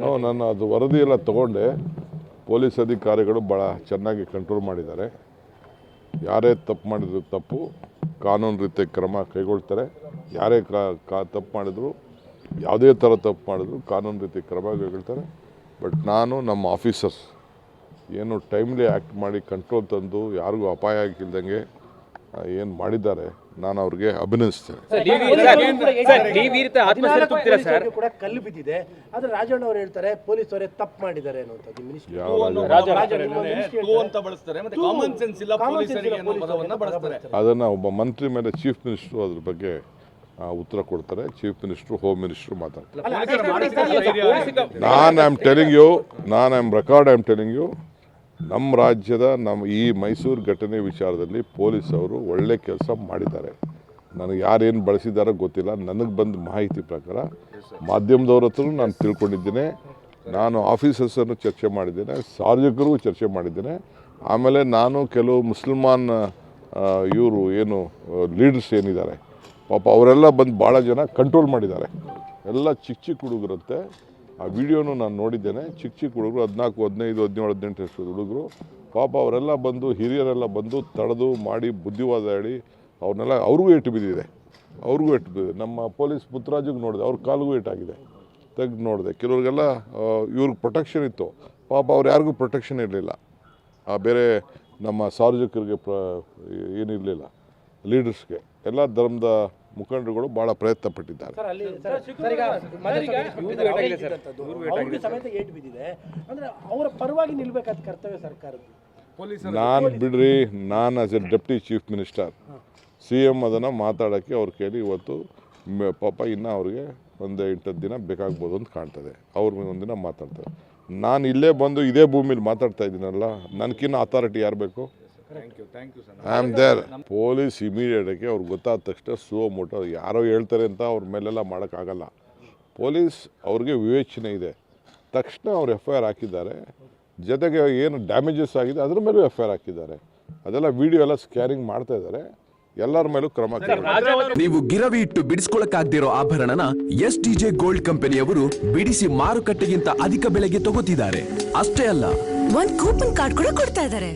ನಾನು ಅದು ವರದಿ ಎಲ್ಲ ತಗೊಂಡೆ. ಪೊಲೀಸ್ ಅಧಿಕಾರಿಗಳು ಭಾಳ ಚೆನ್ನಾಗಿ ಕಂಟ್ರೋಲ್ ಮಾಡಿದ್ದಾರೆ. ಯಾರೇ ತಪ್ಪು ಮಾಡಿದ್ರು ತಪ್ಪು ಕಾನೂನು ರೀತಿ ಕ್ರಮ ಕೈಗೊಳ್ತಾರೆ. ಯಾರೇ ತಪ್ಪು ಮಾಡಿದ್ರು, ಯಾವುದೇ ಥರ ತಪ್ಪು ಮಾಡಿದ್ರು ಕಾನೂನು ರೀತಿ ಕ್ರಮ ಕೈಗೊಳ್ತಾರೆ. ಬಟ್ ನಾನು ನಮ್ಮ ಆಫೀಸರ್ಸ್ ಏನು ಟೈಮ್ಲಿ ಆ್ಯಕ್ಟ್ ಮಾಡಿ ಕಂಟ್ರೋಲ್ ತಂದು ಯಾರಿಗೂ ಅಪಾಯ ಆಗಿಲ್ದಂಗೆ ಏನು ಮಾಡಿದ್ದಾರೆ, ನಾನು ಅವ್ರಿಗೆ ಅಭಿನಂದಿಸ್ತೇನೆ. ಕೂಡ ಕಲ್ಲು ಬಿದ್ದಿದೆ, ಆದ್ರೆ ರಾಜಣ್ಣ ಅವರು ಹೇಳ್ತಾರೆ ಪೊಲೀಸ್ ಅವರೇ ತಪ್ಪು ಮಾಡಿದ್ದಾರೆ ಅದನ್ನ ಒಬ್ಬ ಮಂತ್ರಿ ಮೇಲೆ ಚೀಫ್ ಮಿನಿಸ್ಟರ್ ಅದ್ರ ಬಗ್ಗೆ ಉತ್ತರ ಕೊಡ್ತಾರೆ. ಚೀಫ್ ಮಿನಿಸ್ಟರ್, ಹೋಮ್ ಮಿನಿಸ್ಟರ್ ಮಾತಾಡ್ತಾರೆ. ನಾನು ಐ ಆಮ್ ಟೆಲಿಂಗ್ ಯು ನಮ್ಮ ರಾಜ್ಯದ ಈ ಮೈಸೂರು ಘಟನೆ ವಿಚಾರದಲ್ಲಿ ಪೊಲೀಸ್ ಅವರು ಒಳ್ಳೆ ಕೆಲಸ ಮಾಡಿದ್ದಾರೆ. ನನಗೆ ಯಾರೇನು ಬಳಸಿದಾರೋ ಗೊತ್ತಿಲ್ಲ. ನನಗೆ ಬಂದ ಮಾಹಿತಿ ಪ್ರಕಾರ ಮಾಧ್ಯಮದವ್ರ ಹತ್ರ ನಾನು ತಿಳ್ಕೊಂಡಿದ್ದೇನೆ. ನಾನು ಆಫೀಸರ್ಸನ್ನು ಚರ್ಚೆ ಮಾಡಿದ್ದೇನೆ, ಸಾರ್ವಜನಿಕರಿಗೂ ಚರ್ಚೆ ಮಾಡಿದ್ದೇನೆ. ಆಮೇಲೆ ನಾನು ಕೆಲವು ಮುಸಲ್ಮಾನ್ ಇವರು ಏನು ಲೀಡರ್ಸ್ ಏನಿದ್ದಾರೆ ಪಾಪ ಅವರೆಲ್ಲ ಬಂದು ಭಾಳ ಜನ ಕಂಟ್ರೋಲ್ ಮಾಡಿದ್ದಾರೆ. ಎಲ್ಲ ಚಿಕ್ಕ ಹುಡುಗರಂತೆ. ಆ ವಿಡಿಯೋನು ನಾನು ನೋಡಿದ್ದೇನೆ. ಚಿಕ್ಕ ಹುಡುಗರು 14, 15, 17, 18 ವರ್ಷದ ಹುಡುಗರು ಪಾಪ ಅವರೆಲ್ಲ ಬಂದು, ಹಿರಿಯರೆಲ್ಲ ಬಂದು ತಡೆದು ಮಾಡಿ ಬುದ್ಧಿವಾದ ಹೇಳಿ ಅವ್ರನ್ನೆಲ್ಲ ಅವ್ರಿಗೂ ಏಟು ಬಿದ್ದಿದೆ. ನಮ್ಮ ಪೊಲೀಸ್ ಪುತ್ತರಾಜಿಗೆ ನೋಡಿದೆ, ಅವ್ರ ಕಾಲಿಗೂ ಏಟಾಗಿದೆ. ತೆಗೆದು ನೋಡಿದೆ. ಕೆಲವ್ರಿಗೆಲ್ಲ ಇವ್ರಿಗೆ ಪ್ರೊಟೆಕ್ಷನ್ ಇತ್ತು, ಪಾಪ ಅವ್ರು ಯಾರಿಗೂ ಪ್ರೊಟೆಕ್ಷನ್ ಇರಲಿಲ್ಲ. ಬೇರೆ ನಮ್ಮ ಸಾರ್ವಜನಿಕರಿಗೆ ಏನಿರಲಿಲ್ಲ, ಲೀಡರ್ಸ್ಗೆ. ಎಲ್ಲ ಧರ್ಮದ ಮುಖಂಡರುಗಳು ಭಾಳ ಪ್ರಯತ್ನ ಪಟ್ಟಿದ್ದಾರೆ. ನಾನು as A deputy chief minister CM ಅದನ್ನು ಮಾತಾಡೋಕ್ಕೆ ಅವ್ರ ಕೇಳಿ ಇವತ್ತು ಪಾಪ ಇನ್ನೂ ಅವ್ರಿಗೆ ಒಂದು 8 ದಿನ ಬೇಕಾಗ್ಬೋದು ಅಂತ ಕಾಣ್ತದೆ. ಅವ್ರ ಒಂದಿನ ಮಾತಾಡ್ತಾರೆ. ನಾನು ಇಲ್ಲೇ ಬಂದು ಇದೇ ಭೂಮಿಲಿ ಮಾತಾಡ್ತಾ ಇದ್ದೀನಲ್ಲ, ನನಗಿನ್ನ ಅಥಾರಿಟಿ ಯಾರು ಬೇಕು? I am there. ಪೊಲೀಸ್ ಇಮಿಡಿಯೇಟಾಗಿ ಅವ್ರಿಗೆ ಗೊತ್ತಾದ ತಕ್ಷಣ ಸುಮೋಟೋ ಯಾರೋ ಹೇಳ್ತಾರೆ ಅಂತ ಅವ್ರ ಮೇಲೆಲ್ಲ ಮಾಡೋಕ್ಕಾಗಲ್ಲ. ಪೊಲೀಸ್ ಅವ್ರಿಗೆ ವಿವೇಚನೆ ಇದೆ. ತಕ್ಷಣ ಅವ್ರು FIR ಹಾಕಿದ್ದಾರೆ. ಜೊತೆಗೆ ಏನು ಡ್ಯಾಮೇಜಸ್ ಆಗಿದೆ ಅದ್ರ ಮೇಲೂ FIR ಹಾಕಿದ್ದಾರೆ. ಅದೆಲ್ಲ ವಿಡಿಯೋ ಎಲ್ಲ ಸ್ಕ್ಯಾನಿಂಗ್ ಮಾಡ್ತಾ ಇದ್ದಾರೆ. ಎಲ್ಲರ ಮೇಲೂ ಕ್ರಮ. ನೀವು ಗಿರವಿ ಇಟ್ಟು ಬಿಡಿಸ್ಕೊಳಕ್ಕಾಗ್ದಿರೋ ಆಭರಣನ STJ ಗೋಲ್ಡ್ ಕಂಪನಿಯವರು ಬಿಡಿಸಿ ಮಾರುಕಟ್ಟೆಗಿಂತ ಅಧಿಕ ಬೆಲೆಗೆ ತಗೋತಿದ್ದಾರೆ. ಅಷ್ಟೇ ಅಲ್ಲ, ಒಂದು ಕೂಪನ್ ಕಾರ್ಡ್ ಕೂಡ ಕೊಡ್ತಾ ಇದ್ದಾರೆ.